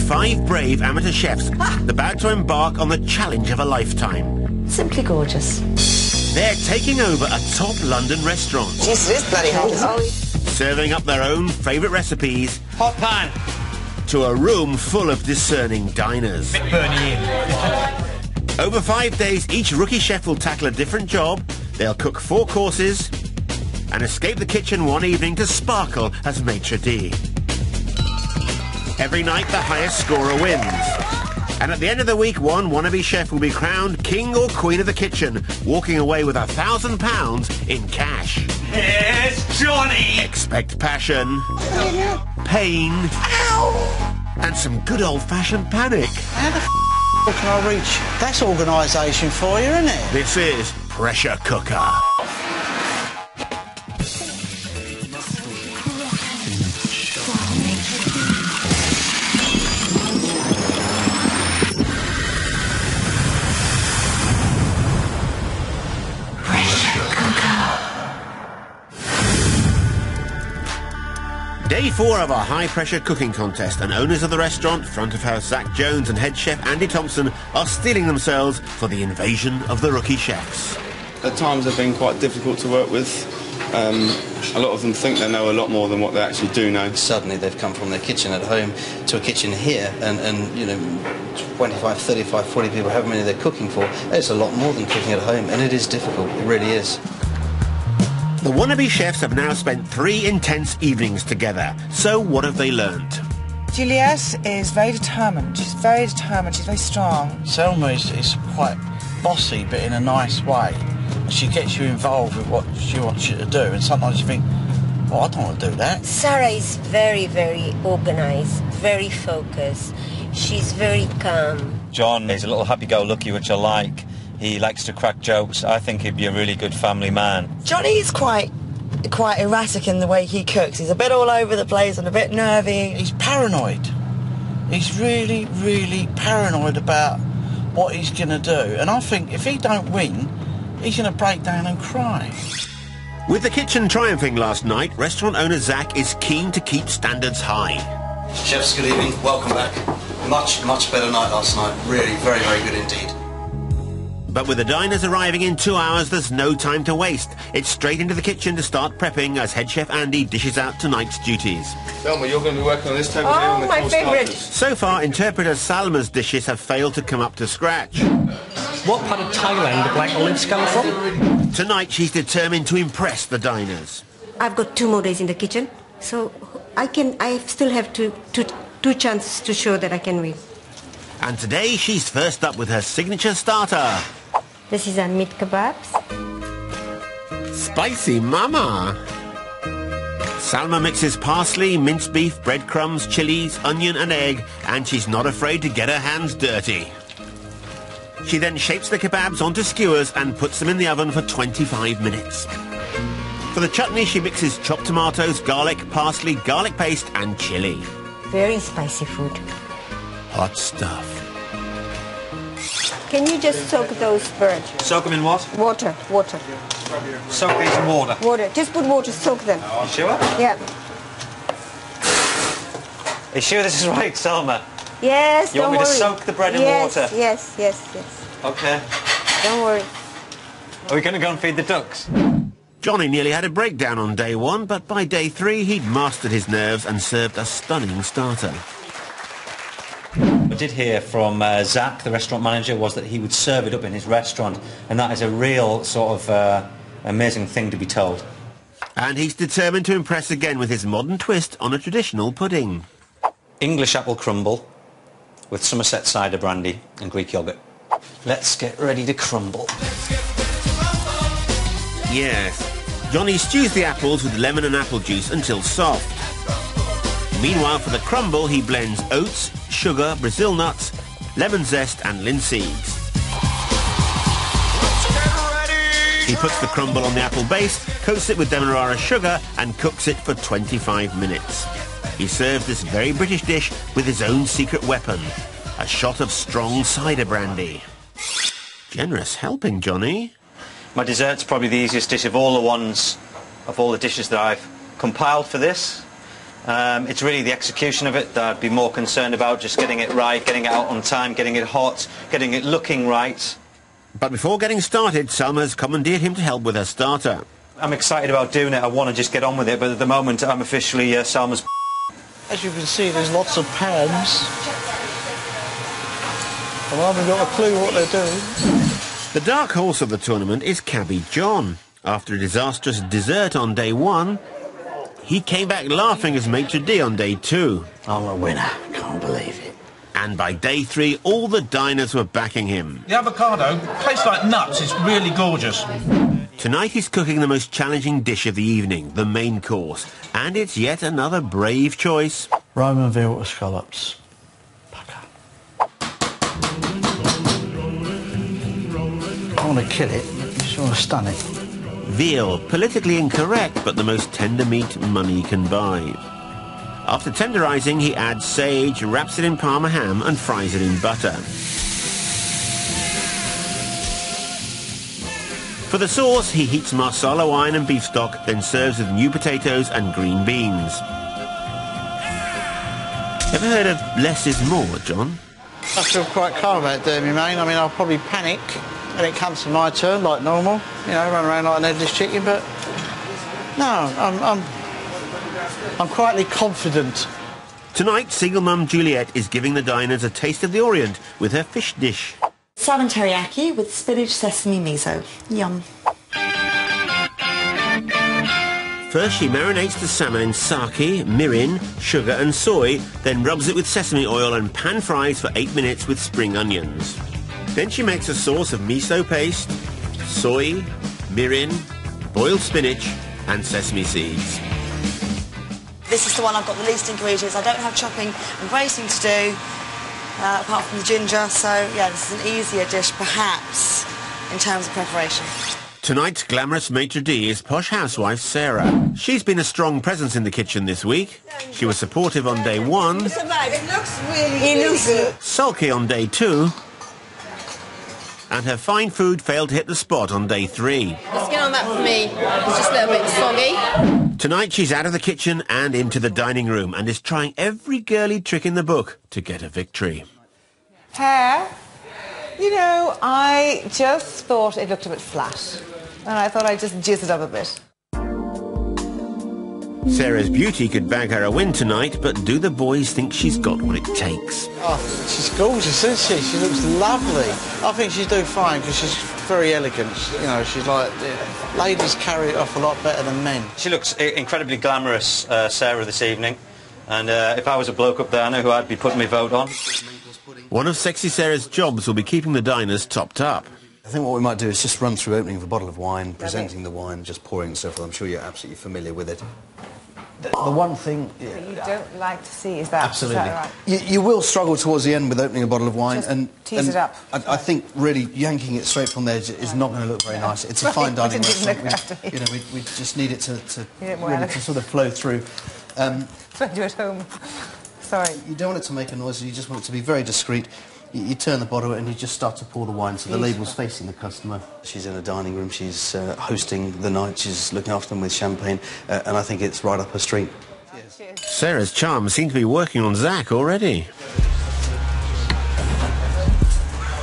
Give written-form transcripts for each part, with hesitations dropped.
5 brave amateur chefs about to embark on the challenge of a lifetime. Simply gorgeous. They're taking over a top London restaurant. Jeez, it is bloody hot. Serving up their own favourite recipes. Hot pan. To a room full of discerning diners. Bit burny in. Over 5 days, each rookie chef will tackle a different job. They'll cook 4 courses and escape the kitchen one evening to sparkle as maitre d'. Every night, the highest scorer wins. And at the end of the week, one wannabe chef will be crowned king or queen of the kitchen, walking away with £1,000 in cash. Yes, Johnny! Expect passion, pain, and some good old-fashioned panic. How the can I reach? That's organisation for you, isn't it? This is Pressure Cooker. Day 4 of our high-pressure cooking contest, and owners of the restaurant, front of house Zach Jones and head chef Andy Thompson, are steeling themselves for the invasion of the rookie chefs. At times they've been quite difficult to work with. A lot of them think they know a lot more than what they actually do know. Suddenly they've come from their kitchen at home to a kitchen here, and you know, 25, 35, 40 people, however many they're cooking for, it's a lot more than cooking at home, and it is difficult, it really is. The wannabe chefs have now spent 3 intense evenings together. So what have they learned? Juliet is very determined. She's very determined. She's very strong. Selma is quite bossy, but in a nice way. She gets you involved with what she wants you to do, and sometimes you think, oh, I don't want to do that. Sarah is very, very organised, very focused. She's very calm. John is a little happy-go-lucky, which I like. He likes to crack jokes. I think he'd be a really good family man. Johnny is quite erratic in the way he cooks. He's a bit all over the place and a bit nervy. He's paranoid. He's really, really paranoid about what he's going to do. And I think if he don't win, he's going to break down and cry. With the kitchen triumphing last night, restaurant owner Zach is keen to keep standards high. Chefs, good evening, welcome back. Much, much better night last night. Really, very, very good indeed. But with the diners arriving in 2 hours, there's no time to waste. It's straight into the kitchen to start prepping as head chef Andy dishes out tonight's duties. Selma, you're going to be working on this table here on the my course favourite. starters. So far, interpreter Salma's dishes have failed to come up to scratch. What part of Thailand do black olives come from? Tonight, she's determined to impress the diners. I've got 2 more days in the kitchen, so I still have two chances to show that I can win. And today, she's first up with her signature starter. This is our meat kebabs. Spicy mama! Salma mixes parsley, minced beef, breadcrumbs, chilies, onion and egg, and she's not afraid to get her hands dirty. She then shapes the kebabs onto skewers and puts them in the oven for 25 minutes. For the chutney, she mixes chopped tomatoes, garlic, parsley, garlic paste and chili. Very spicy food. Hot stuff. Can you just soak those birds? Soak them in what? Water. Soak these in water. Water. Just put water, soak them. You sure? Yeah. Are you sure this is right, Selma? Yes, You don't want me worry. to soak the bread in water? Yes. Okay. Don't worry. Are we going to go and feed the ducks? Johnny nearly had a breakdown on day 1, but by day 3 he'd mastered his nerves and served a stunning starter. I did hear from Zach, the restaurant manager, was that he would serve it up in his restaurant, and that is a real sort of amazing thing to be told. And he's determined to impress again with his modern twist on a traditional pudding. English apple crumble with Somerset cider brandy and Greek yoghurt. Let's get ready to crumble. Yes. Johnny stews the apples with lemon and apple juice until soft. Meanwhile, for the crumble, he blends oats, sugar, Brazil nuts, lemon zest and linseeds. He puts the crumble on the apple base, coats it with demerara sugar and cooks it for 25 minutes. He serves this very British dish with his own secret weapon, a shot of strong cider brandy. Generous helping, Johnny. My dessert's probably the easiest dish of all the dishes that I've compiled for this. It's really the execution of it that I'd be more concerned about, just getting it right, getting it out on time, getting it hot, getting it looking right. But before getting started, Salma's commandeered him to help with her starter. I'm excited about doing it, I want to just get on with it, but at the moment I'm officially Salma's. As you can see, there's lots of pans. And I haven't got a clue what they're doing. The dark horse of the tournament is Cabbie John. After a disastrous dessert on day 1, he came back laughing as maitre d' on day 2. I'm a winner, can't believe it. And by day 3, all the diners were backing him. The avocado tastes like nuts, it's really gorgeous. Tonight he's cooking the most challenging dish of the evening, the main course. And it's yet another brave choice. Roman veal with scallops. I want to kill it, I just want to stun it. Veal, politically incorrect, but the most tender meat money can buy. After tenderizing, he adds sage, wraps it in Parma ham and fries it in butter. For the sauce, he heats marsala wine and beef stock, then serves with new potatoes and green beans. Ever heard of less is more, John? I feel quite calm about doing me, mate. I mean, I'll probably panic when it comes to my turn, like normal. You know, run around like an headless chicken, but no, I'm quietly confident. Tonight, single mum Juliet is giving the diners a taste of the Orient with her fish dish. Salmon teriyaki with spinach sesame miso. Yum. First, she marinates the salmon in sake, mirin, sugar and soy, then rubs it with sesame oil and pan-fries for 8 minutes with spring onions. Then she makes a sauce of miso paste, soy, mirin, boiled spinach and sesame seeds. This is the one I've got the least ingredients. I don't have chopping and grating to do, apart from the ginger, so yeah, this is an easier dish perhaps in terms of preparation. Tonight's glamorous maitre d' is posh housewife Sarah. She's been a strong presence in the kitchen this week. She was supportive on day 1, It looks really good. sulky on day 2, and her fine food failed to hit the spot on day 3. The skin on that for me is just a little bit soggy. Tonight she's out of the kitchen and into the dining room and is trying every girly trick in the book to get a victory. Hair, you know, I just thought it looked a bit flat. And I thought I'd just jizz it up a bit. Sarah's beauty could bag her a win tonight, but do the boys think she's got what it takes? Oh, she's gorgeous, isn't she? She looks lovely. I think she's doing fine because she's very elegant. You know, she's like, ladies carry it off a lot better than men. She looks incredibly glamorous, Sarah, this evening. And if I was a bloke up there, I know who I'd be putting my vote on. One of Sexy Sarah's jobs will be keeping the diners topped up. I think what we might do is just run through opening of a bottle of wine, presenting the wine, just pouring and so forth. I'm sure you're absolutely familiar with it. The one thing... That you don't like to see is that. Absolutely. Is that right? You will struggle towards the end with opening a bottle of wine. Just and tease it up. I think really yanking it straight from there is not going to look very nice. It's a fine dining restaurant. We just need it to really to sort of flow through. When you're at home. Sorry. You don't want it to make a noise, you just want it to be very discreet. You turn the bottle and you just start to pour the wine so the label's facing the customer. She's in a dining room, she's hosting the night, she's looking after them with champagne, and I think it's right up her street. Cheers. Sarah's charms seem to be working on Zach already.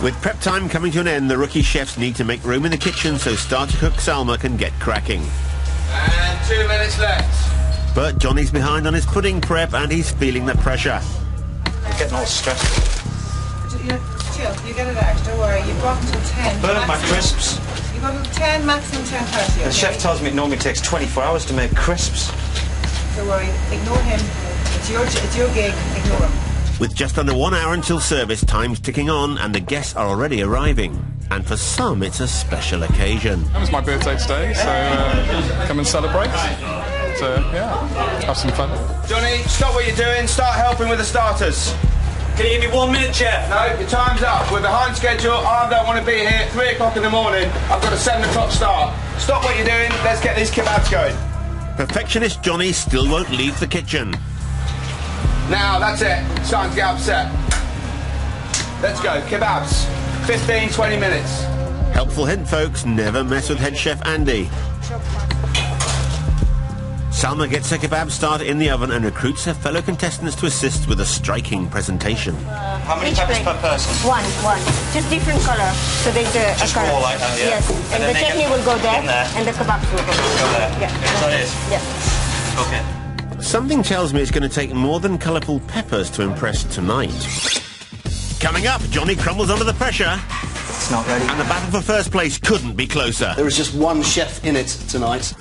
With prep time coming to an end, the rookie chefs need to make room in the kitchen so starter cook Salma can get cracking. And 2 minutes left. But Johnny's behind on his pudding prep and he's feeling the pressure. I'm getting all stressed. Chill, you get it out, don't worry. You've got until 10. Burnt my crisps. You've got until 10, maximum 10:30. Okay? The chef tells me it normally takes 24 hours to make crisps. Don't worry, ignore him. It's your gig, ignore him. With just under 1 hour until service, time's ticking on and the guests are already arriving. And for some, it's a special occasion. It was my birthday today, so come and celebrate. So, yeah, have some fun. Johnny, stop what you're doing. Start helping with the starters. Can you give me 1 minute, chef? No, your time's up. We're behind schedule. I don't want to be here. 3 o'clock in the morning. I've got a 7 o'clock start. Stop what you're doing. Let's get these kebabs going. Perfectionist Johnny still won't leave the kitchen. Now, that's it. Starting to get upset. Let's go. Kebabs. 15, 20 minutes. Helpful hint, folks. Never mess with head chef Andy. Salma gets her kebab started in the oven and recruits her fellow contestants to assist with a striking presentation. How many peppers per person? One. Just different colour. So there's a Just colour. all like that, yeah? Yes. And the chutney will go there, and the kebabs will go there. Yeah. Is that it? Yeah. Okay. Something tells me it's going to take more than colourful peppers to impress tonight. Coming up, Johnny crumbles under the pressure. It's not ready. And the battle for first place couldn't be closer. There is just one chef in it tonight.